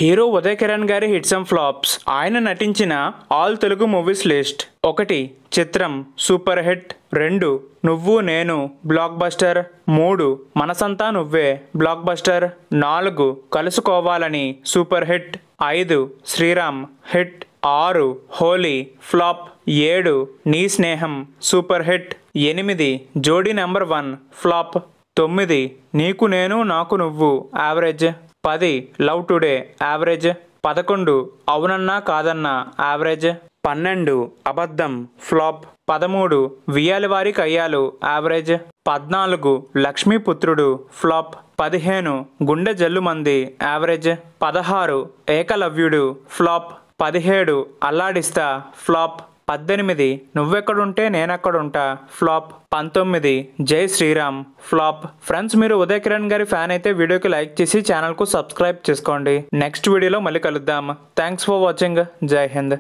Hero Uday Kiran గారి hits and flops. ఆయన నటించిన ఆల్ తెలుగు మూవీస్ లిస్ట్. 1 చిత్రం సూపర్ హిట్. 2 నువ్వు నేను బ్లాక్ బస్టర్. 3 మనసంతా నువ్వే బ్లాక్ బస్టర్. 4 కలుసుకోవాలని super hit. 5 Sriram hit. 6 Holi flop. 7 నీ స్నేహం సూపర్ హిట్. 8 జోడీ నెంబర్ 1 ఫ్లాప్. 9 నీకు నేను నాకు నువ్వు యావరేజ్. 10 love today average. 11 అవునన్నా కాదన్నా యావరేజ్. 12 అబద్ధం ఫ్లాప్. 13 వియాలివారి కయ్యాలు యావరేజ్. 14 లక్ష్మీపుత్రుడు ఫ్లాప్. 15 గుండె జల్లుమంది యావరేజ్. 16 ఏకలవ్యుడు ఫ్లాప్. 17 అల్లాడిస్తా ఫ్లాప్. 18 నువ్వెక్కడుంటే నేనెక్కడుంటా ఫ్లాప్. 19 జై శ్రీరామ్ ఫ్లాప్. ఫ్రెండ్స్, మీరు ఉదయ్ కిరణ్ గారి ఫ్యాన్ అయితే వీడియోకి లైక్ చేసి ఛానల్కు సబ్స్క్రైబ్ చేసుకోండి. నెక్స్ట్ వీడియోలో మళ్ళీ కలుద్దాం. Thanks for watching. జై హింద్.